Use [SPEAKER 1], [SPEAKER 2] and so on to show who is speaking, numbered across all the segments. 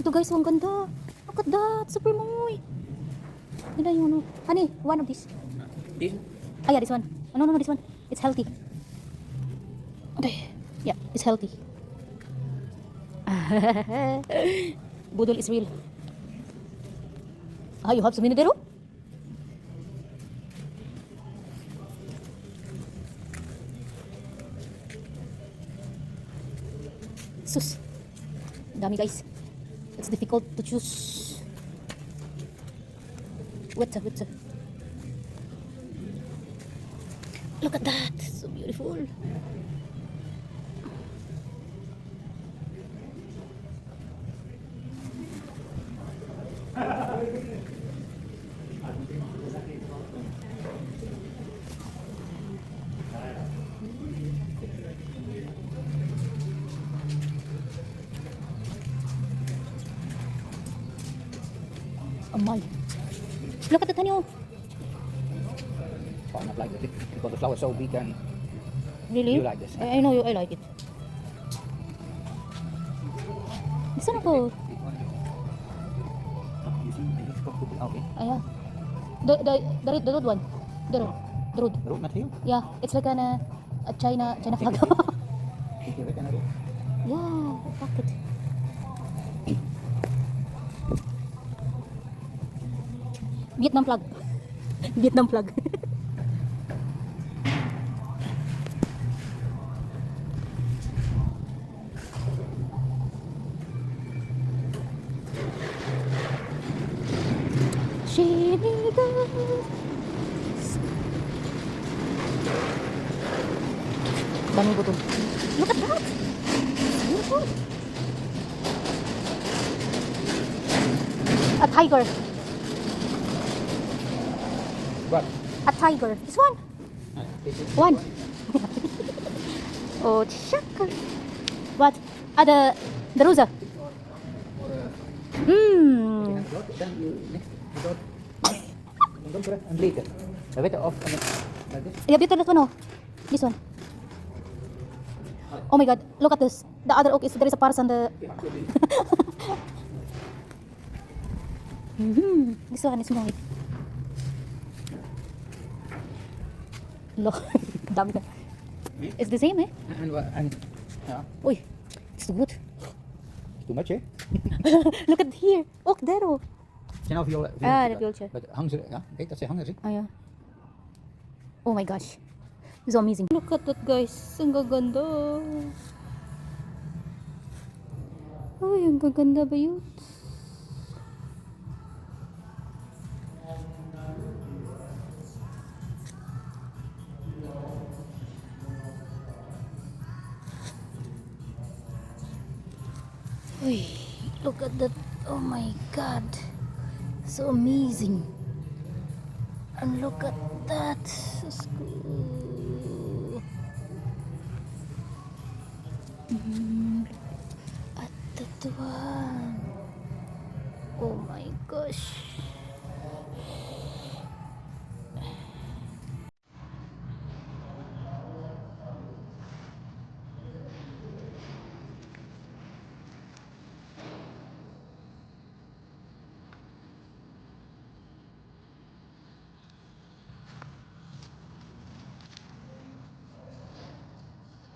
[SPEAKER 1] Ito guys, ang ganda. Look at that. Super moy. Ganda yung ano. Honey, one of these.
[SPEAKER 2] This?
[SPEAKER 1] Ah, yeah, this one. Oh, no, this one. It's healthy. Okay. Yeah, it's healthy. Budol is real. Ah, you have some minadero? Sus. Dami guys. It's difficult to choose. Wait. Look at that. So beautiful. Oh my. Look at the tanyo.
[SPEAKER 2] Oh, not like it because the flower is so big and
[SPEAKER 1] Really?
[SPEAKER 2] you like this.
[SPEAKER 1] I know you. I like it. Gusto na ko.
[SPEAKER 2] You see, it's comfortable. Okay.
[SPEAKER 1] Ayan. The road one. The road.
[SPEAKER 2] The road not here.
[SPEAKER 1] Yeah, it's like a China flag.
[SPEAKER 2] If you reckon I do.
[SPEAKER 1] Yeah, pocket. Vietnam flag. Vietnam flag. Daming butol. Look at that! Beautiful. A tiger.
[SPEAKER 2] What?
[SPEAKER 1] A tiger. This one.
[SPEAKER 2] This is
[SPEAKER 1] One. Oh, shaka. What? Ah, the Rosa. Mmm.
[SPEAKER 2] Then you next you don't press and later. The better off like this.
[SPEAKER 1] Yeah, beautiful no. This one. Oh my god, look at this. The other oak is there is a parts on the This one is moist. Look, dami na. It's the same, eh?
[SPEAKER 2] And yeah,
[SPEAKER 1] Uy, it's good.
[SPEAKER 2] too much, eh?
[SPEAKER 1] Look at here. Oak there, oh.
[SPEAKER 2] Sen of your
[SPEAKER 1] Ah, the wheelchair.
[SPEAKER 2] But hangser, ja, kijk dat ze hangers.
[SPEAKER 1] Oh, yeah. Oh my gosh. It's amazing. Look at that, guys. Ang gaganda. Ay, ang gaganda ba yun? Uy, look at that. Oh my god. So amazing. And look at that. So cool. At that one. Oh my gosh.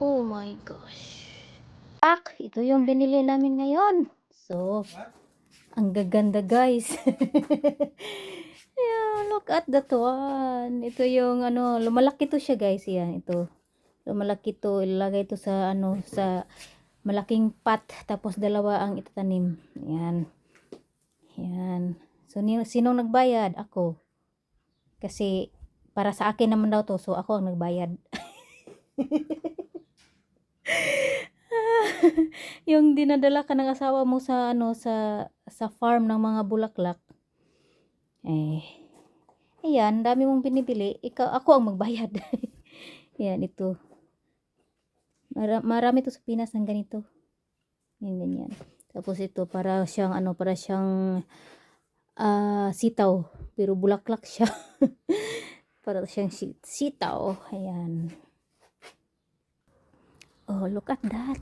[SPEAKER 1] Oh my gosh. Ito yung binili namin ngayon. So, ang gaganda guys. Yeah, look at that one. Ito yung ano, lumalaki to siya guys. Yan, ito. Lumalaki to. Ilagay to sa ano, sa malaking pot. Tapos dalawa ang itatanim. Yan. Yan. So, sinong nagbayad? Ako. Kasi, para sa akin naman daw to. So, ako ang nagbayad. Yung dinadala ka ng asawa mo sa ano sa farm ng mga bulaklak. Ayan, dami mong binibili, ako ang magbayad. Yan ito. Marami to sa Pinas ng ganito. Yan ganyan. Tapos ito para siyang sitaw, pero bulaklak siya. Para siyang sitaw. Ayan. Oh, look at that.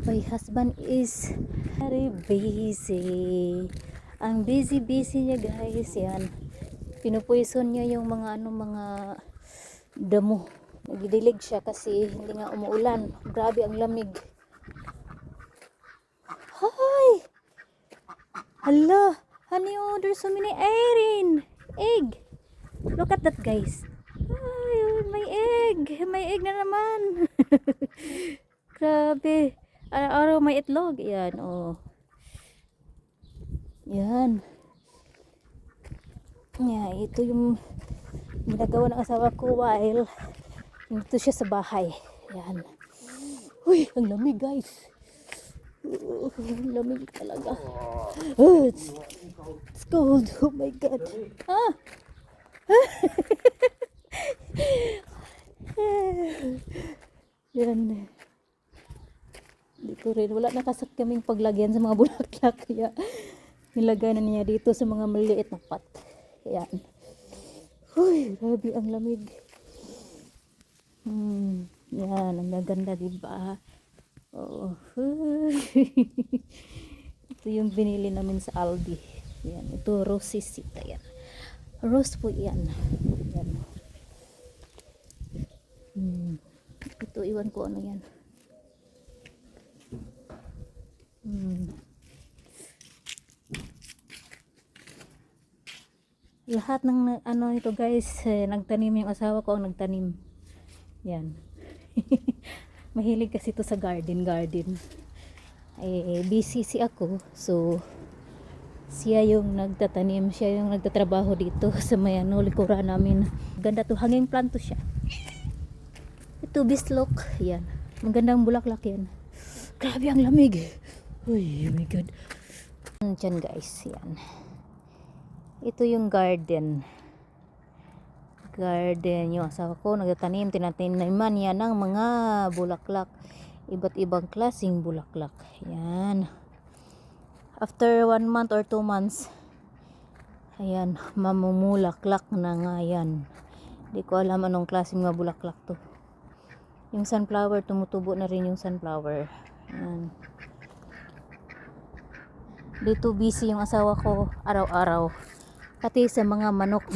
[SPEAKER 1] My husband is very busy. Ang busy niya guys, yan. Pinupuison niya yung mga mga damo. Nagidilig siya kasi hindi nga umuulan. Grabe ang lamig. Hi! Hala! Honey, oh, there's so many egg. Look at that, guys. Ay, may egg. May egg na naman. Grabe. Araw-araw may itlog. Yan, oh. Yan. Yeah, ito yung ginagawa ng asawa ko while dito siya sa bahay. Yan. Uy, ang lamig, guys. Ang lamig talaga. Oh, it's cold. Oh my God. Ah! Yan. Dito rin. Wala nakasak kaming paglagyan sa mga bulaklak. Kaya nilagay na niya dito sa mga maliit na pot. Yan. Uy, grabe ang lamig. Yan. Ang gaganda, diba? Oh. Ito yung binili namin sa Aldi. Yan. Ito rosesita yan. Rose po yan. Yan. Ito iwan ko ano yan. Lahat ng ano ito guys, nagtanim yung asawa ko ang nagtanim. Yan. Mahilig kasi ito sa garden. BCC ako, so siya yung nagtatanim, siya yung nagtatrabaho dito sa may ano, likuran namin. Ganda to, hanging plant to siya. Ito bislok, yan. Magandang bulaklak yan. Grabe ang lamig. Uy, oh my God. Diyan guys, yan. Ito yung garden. Yung asawa ko nagtatanim, tinataniman niya ng mga bulaklak. Iba't ibang klaseng bulaklak. Yan. After 1 month or 2 months, ayan, mamumulaklak na nga yan. Hindi ko alam anong klaseng mga bulaklak to. Yung sunflower, tumutubo na rin yung sunflower. Ayan. Dito busy yung asawa ko araw-araw. Pati sa mga manok.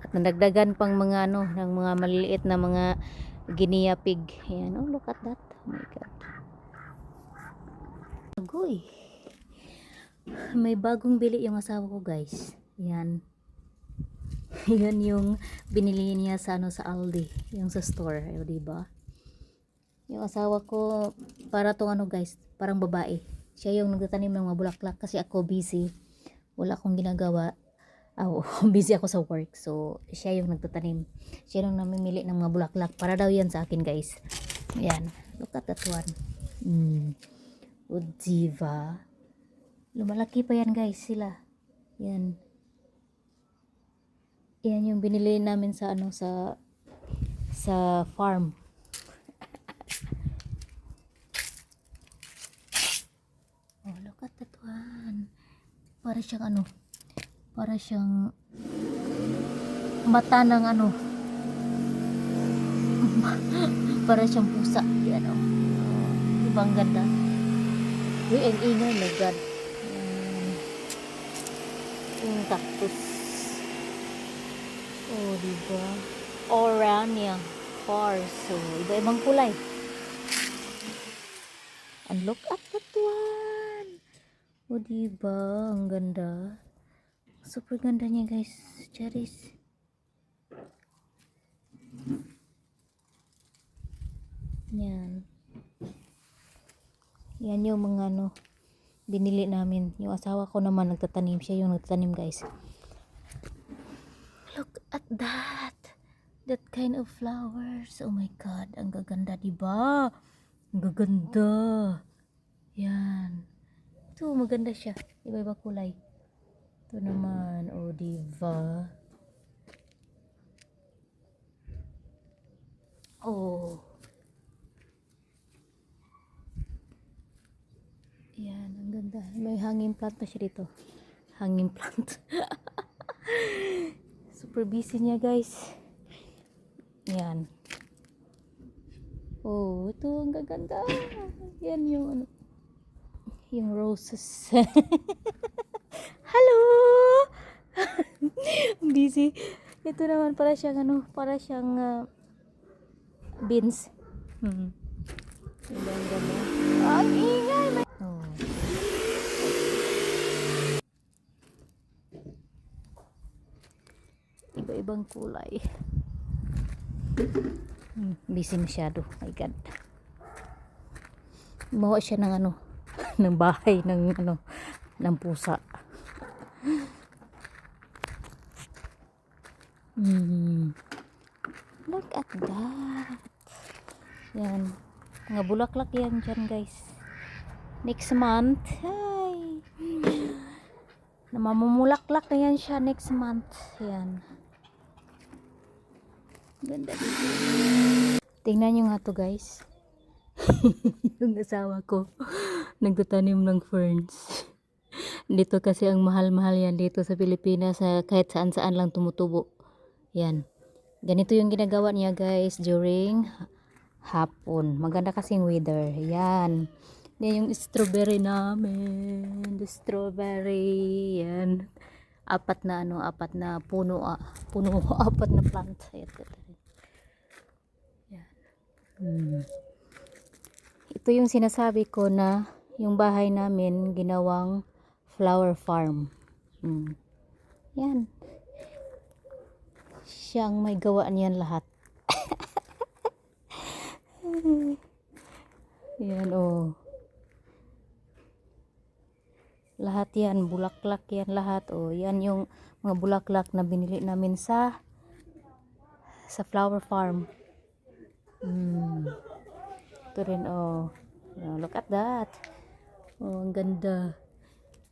[SPEAKER 1] At nadagdagan pang mga ano, ng mga maliliit na mga guinea pig. Ayan, oh look at that. Oh my God. Agoy. May bagong bili yung asawa ko guys. Yan. Yan yung binili niya sa ano sa Aldi, yung sa store, ayo diba? Yung asawa ko para tong ano guys, parang babae. Siya yung nagtatanim ng mga bulaklak kasi ako busy. Wala akong ginagawa. Busy ako sa work. So, siya yung nagtatanim. Siya yung namimili ng mga bulaklak. Para daw yan sa akin guys. Ayan. Look at that one. O diva. Lumalaki pa yan guys sila. Yan. Yan yung binili namin sa ano sa farm. Oh, look at that one. Para siyang ano? Para siyang mata ng ano? Para siyang pusa. Yan oh. Ibang ganda. Uy, ang ingay, my God. Yung cactus. Oh, diba? Orania horse. So, iba-ibang kulay. And look at that one. Oh, diba? Ang ganda. Super ganda niya, guys. Cherries. Yan. Yan yung mga ano, binili namin. Yung asawa ko naman nagtatanim. Siya yung nagtatanim, guys. Look at that. That kind of flowers. Oh my God. Ang gaganda, diba? Ang gaganda. Yan. Ito, maganda siya. Iba-iba kulay. Ito naman. Oh, diba? Oh. Yan, ang ganda. May hanging plant na siya dito. Hanging plant. Super busy niya, guys. Yan. Oh, ito ang gaganda. Yan yung ano, yung roses. Hello! Busy. Ito naman para siyang ano, para siyang beans. Ang ganda. Ang ingay! Oh. Iba-ibang kulay. Busy masyado. My God. Mawa siya ng ano, ng bahay ng ano, ng pusa. Look at that. Yan. Mga bulaklak yan dyan, guys. Next month. Ay. Namamumulaklak na yan siya next month. Yan. Ganda dito. Tingnan nyo nga to, guys. Yung asawa ko nagtatanim ng ferns. Dito kasi ang mahal-mahal yan dito sa Pilipinas, kahit saan-saan lang tumutubo. Yan. Ganito yung ginagawa niya, guys, during hapon. Maganda kasing weather. Yan. Yan yung strawberry namin. The strawberry. Yan. Apat na puno, apat na plant. Yan. Ito yung sinasabi ko na yung bahay namin ginawang flower farm. Yan. Siyang may gawa niyan lahat. Yan, oh. Lahat yan, bulaklak yan lahat. Oh, yan yung mga bulaklak na binili namin sa flower farm. Ito rin, oh. Look at that. Oh, ang ganda.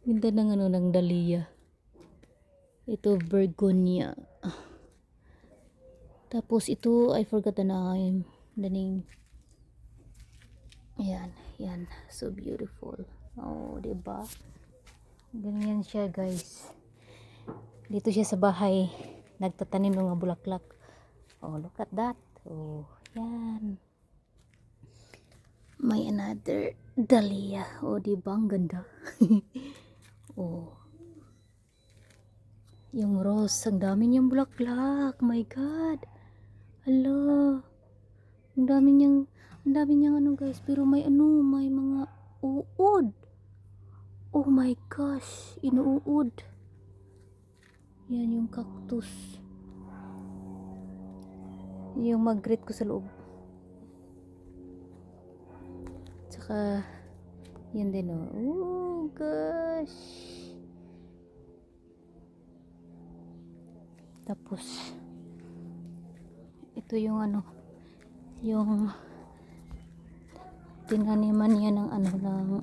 [SPEAKER 1] Ganda ng ano, ng dahlia. Ito, begonia. Tapos ito, I forgot the name. Yan, yan. So beautiful. Oh, diba? Ganyan siya, guys. Dito siya sa bahay. Nagtatanim ng mga bulaklak. Oh, look at that. Oh, yan. May another dahlia. Oh, diba? Ang ganda. Oh. Yung rose. Ang dami niyang bulaklak. My God. Hello. Ang dami niyang ano, guys. Pero may mga uod. Oh my gosh. Inuud. Yan yung cactus. Yung mag-greet ko sa loob. Tsaka, yan din, oh. Oh gosh. Tapos, ito yung ano, yung tinaniman niya ng ano, ng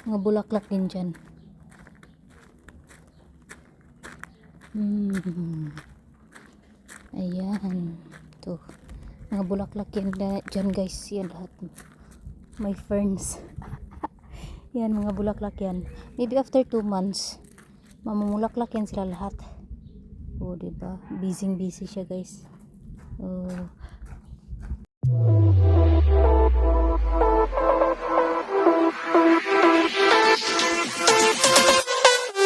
[SPEAKER 1] mga bulaklak din dyan. Ayan. Ito. Mga bulaklak yan dyan, guys. Yan lahat. May ferns. Yan, mga bulaklak yan. Maybe after 2 months, mamumulaklak yan sila lahat. Oh, diba? Busy siya, guys. Oh.